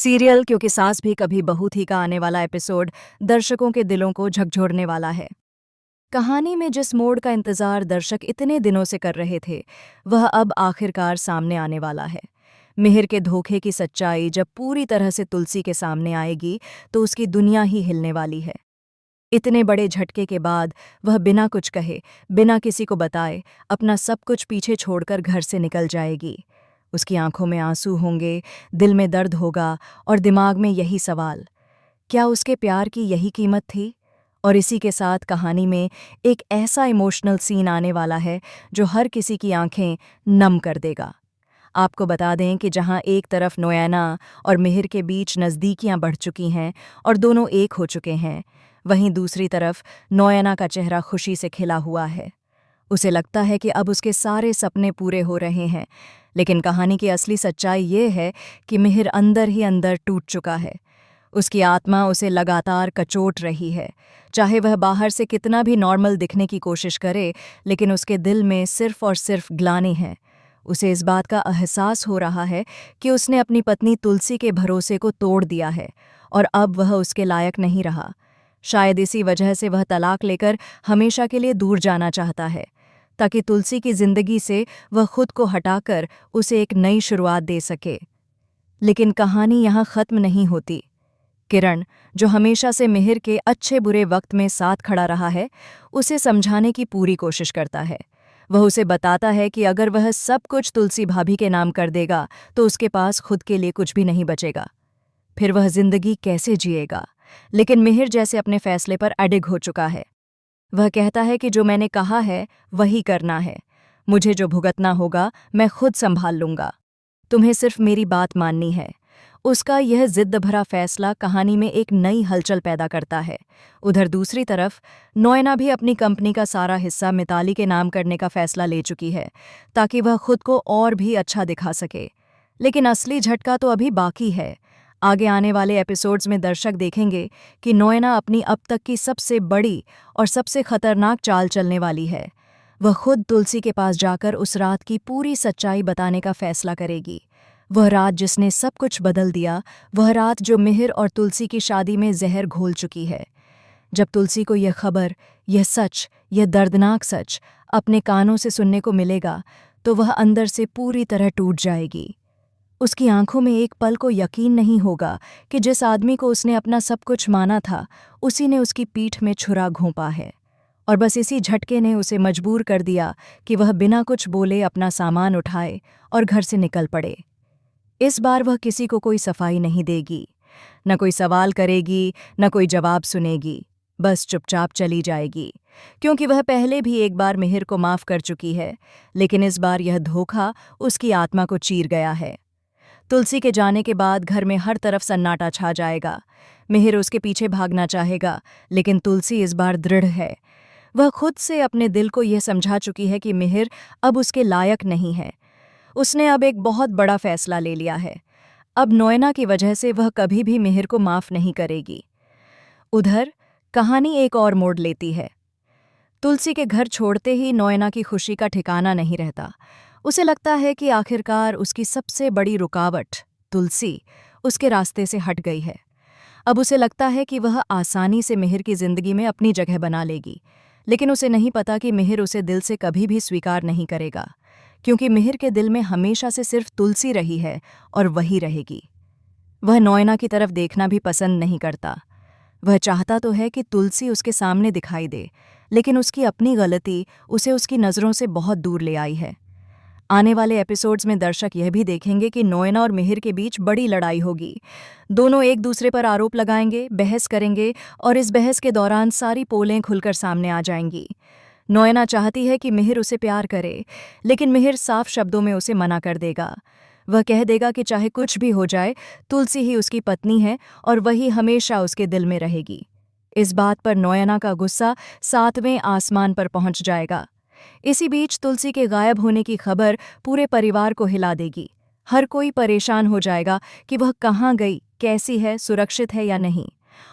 Serial क्योंकि सास भी कभी बहू थी का आने वाला एपिसोड दर्शकों के दिलों को झकझोरने वाला है। कहानी में जिस मोड़ का इंतजार दर्शक इतने दिनों से कर रहे थे, वह अब आखिरकार सामने आने वाला है। मिहिर के धोखे की सच्चाई जब पूरी तरह से तुलसी के सामने आएगी तो उसकी दुनिया ही हिलने वाली है। इतने बड़े झटके के बाद वह बिना कुछ कहे, बिना किसी को बताए, अपना सब कुछ पीछे छोड़कर घर से निकल जाएगी। उसकी आंखों में आंसू होंगे, दिल में दर्द होगा और दिमाग में यही सवाल, क्या उसके प्यार की यही कीमत थी? और इसी के साथ कहानी में एक ऐसा इमोशनल सीन आने वाला है जो हर किसी की आंखें नम कर देगा। आपको बता दें कि जहां एक तरफ नोएना और मिहिर के बीच नज़दीकियां बढ़ चुकी हैं और दोनों एक हो चुके हैं, वहीं दूसरी तरफ नोएना का चेहरा खुशी से खिला हुआ है। उसे लगता है कि अब उसके सारे सपने पूरे हो रहे हैं, लेकिन कहानी की असली सच्चाई ये है कि मिहिर अंदर ही अंदर टूट चुका है। उसकी आत्मा उसे लगातार कचोट रही है। चाहे वह बाहर से कितना भी नॉर्मल दिखने की कोशिश करे, लेकिन उसके दिल में सिर्फ और सिर्फ ग्लानि है। उसे इस बात का एहसास हो रहा है कि उसने अपनी पत्नी तुलसी के भरोसे को तोड़ दिया है और अब वह उसके लायक नहीं रहा। शायद इसी वजह से वह तलाक लेकर हमेशा के लिए दूर जाना चाहता है, ताकि तुलसी की जिंदगी से वह खुद को हटाकर उसे एक नई शुरुआत दे सके। लेकिन कहानी यहाँ खत्म नहीं होती। किरण, जो हमेशा से मिहिर के अच्छे बुरे वक्त में साथ खड़ा रहा है, उसे समझाने की पूरी कोशिश करता है। वह उसे बताता है कि अगर वह सब कुछ तुलसी भाभी के नाम कर देगा तो उसके पास खुद के लिए कुछ भी नहीं बचेगा। फिर वह जिंदगी कैसे जिएगा? लेकिन मिहिर जैसे अपने फैसले पर अडिग हो चुका है। वह कहता है कि जो मैंने कहा है वही करना है। मुझे जो भुगतना होगा मैं खुद संभाल लूंगा। तुम्हें सिर्फ मेरी बात माननी है। उसका यह जिद्द भरा फैसला कहानी में एक नई हलचल पैदा करता है। उधर दूसरी तरफ नोएना भी अपनी कंपनी का सारा हिस्सा मिताली के नाम करने का फैसला ले चुकी है, ताकि वह खुद को और भी अच्छा दिखा सके। लेकिन असली झटका तो अभी बाकी है। आगे आने वाले एपिसोड्स में दर्शक देखेंगे कि नोएना अपनी अब तक की सबसे बड़ी और सबसे खतरनाक चाल चलने वाली है। वह खुद तुलसी के पास जाकर उस रात की पूरी सच्चाई बताने का फैसला करेगी। वह रात जिसने सब कुछ बदल दिया, वह रात जो मिहिर और तुलसी की शादी में जहर घोल चुकी है। जब तुलसी को यह खबर, यह सच, यह दर्दनाक सच अपने कानों से सुनने को मिलेगा, तो वह अंदर से पूरी तरह टूट जाएगी। उसकी आंखों में एक पल को यकीन नहीं होगा कि जिस आदमी को उसने अपना सब कुछ माना था, उसी ने उसकी पीठ में छुरा घोंपा है। और बस इसी झटके ने उसे मजबूर कर दिया कि वह बिना कुछ बोले अपना सामान उठाए और घर से निकल पड़े। इस बार वह किसी को कोई सफाई नहीं देगी, न कोई सवाल करेगी, न कोई जवाब सुनेगी, बस चुपचाप चली जाएगी। क्योंकि वह पहले भी एक बार मिहिर को माफ कर चुकी है, लेकिन इस बार यह धोखा उसकी आत्मा को चीर गया है। तुलसी के जाने के बाद घर में हर तरफ सन्नाटा छा जाएगा। मिहिर उसके पीछे भागना चाहेगा, लेकिन तुलसी इस बार दृढ़ है। वह खुद से अपने दिल को यह समझा चुकी है कि मिहिर अब उसके लायक नहीं है। उसने अब एक बहुत बड़ा फैसला ले लिया है। अब नोएना की वजह से वह कभी भी मिहिर को माफ नहीं करेगी। उधर कहानी एक और मोड़ लेती है। तुलसी के घर छोड़ते ही नोएना की खुशी का ठिकाना नहीं रहता। उसे लगता है कि आखिरकार उसकी सबसे बड़ी रुकावट, तुलसी, उसके रास्ते से हट गई है। अब उसे लगता है कि वह आसानी से मिहिर की जिंदगी में अपनी जगह बना लेगी, लेकिन उसे नहीं पता कि मिहिर उसे दिल से कभी भी स्वीकार नहीं करेगा, क्योंकि मिहिर के दिल में हमेशा से सिर्फ तुलसी रही है और वही रहेगी। वह नोएना की तरफ देखना भी पसंद नहीं करता। वह चाहता तो है कि तुलसी उसके सामने दिखाई दे, लेकिन उसकी अपनी गलती उसे उसकी नज़रों से बहुत दूर ले आई है। आने वाले एपिसोड्स में दर्शक यह भी देखेंगे कि नोएना और मिहिर के बीच बड़ी लड़ाई होगी। दोनों एक दूसरे पर आरोप लगाएंगे, बहस करेंगे और इस बहस के दौरान सारी पोलें खुलकर सामने आ जाएंगी। नोएना चाहती है कि मिहिर उसे प्यार करे, लेकिन मिहिर साफ शब्दों में उसे मना कर देगा। वह कह देगा कि चाहे कुछ भी हो जाए, तुलसी ही उसकी पत्नी है और वही हमेशा उसके दिल में रहेगी। इस बात पर नोएना का गुस्सा 7वें आसमान पर पहुंच जाएगा। इसी बीच तुलसी के गायब होने की खबर पूरे परिवार को हिला देगी। हर कोई परेशान हो जाएगा कि वह कहाँ गई, कैसी है, सुरक्षित है या नहीं।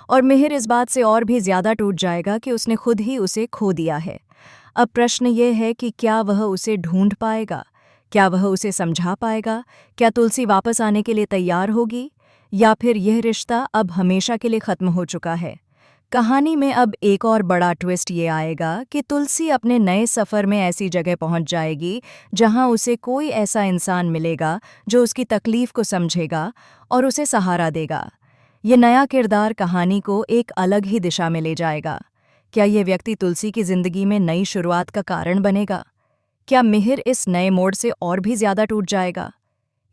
और मिहिर इस बात से और भी ज्यादा टूट जाएगा कि उसने खुद ही उसे खो दिया है। अब प्रश्न ये है कि क्या वह उसे ढूंढ पाएगा? क्या वह उसे समझा पाएगा? क्या तुलसी वापस आने के लिए तैयार होगी? या फिर यह रिश्ता अब हमेशा के लिए खत्म हो चुका है। कहानी में अब एक और बड़ा ट्विस्ट ये आएगा कि तुलसी अपने नए सफ़र में ऐसी जगह पहुंच जाएगी जहां उसे कोई ऐसा इंसान मिलेगा जो उसकी तकलीफ को समझेगा और उसे सहारा देगा। ये नया किरदार कहानी को एक अलग ही दिशा में ले जाएगा। क्या ये व्यक्ति तुलसी की जिंदगी में नई शुरुआत का कारण बनेगा? क्या मिहिर इस नए मोड़ से और भी ज्यादा टूट जाएगा?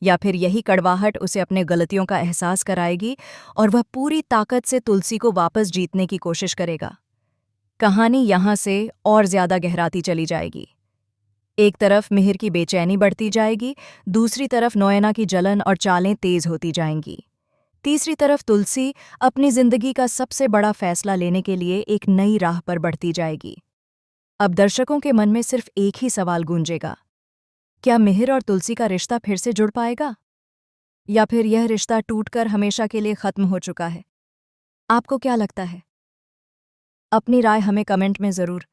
या फिर यही कड़वाहट उसे अपने गलतियों का एहसास कराएगी और वह पूरी ताकत से तुलसी को वापस जीतने की कोशिश करेगा? कहानी यहां से और ज्यादा गहराती चली जाएगी। एक तरफ मिहिर की बेचैनी बढ़ती जाएगी, दूसरी तरफ नोएना की जलन और चालें तेज होती जाएंगी। तीसरी तरफ तुलसी अपनी जिंदगी का सबसे बड़ा फैसला लेने के लिए एक नई राह पर बढ़ती जाएगी। अब दर्शकों के मन में सिर्फ एक ही सवाल गूंजेगा, क्या मिहिर और तुलसी का रिश्ता फिर से जुड़ पाएगा, या फिर यह रिश्ता टूटकर हमेशा के लिए खत्म हो चुका है? आपको क्या लगता है? अपनी राय हमें कमेंट में ज़रूर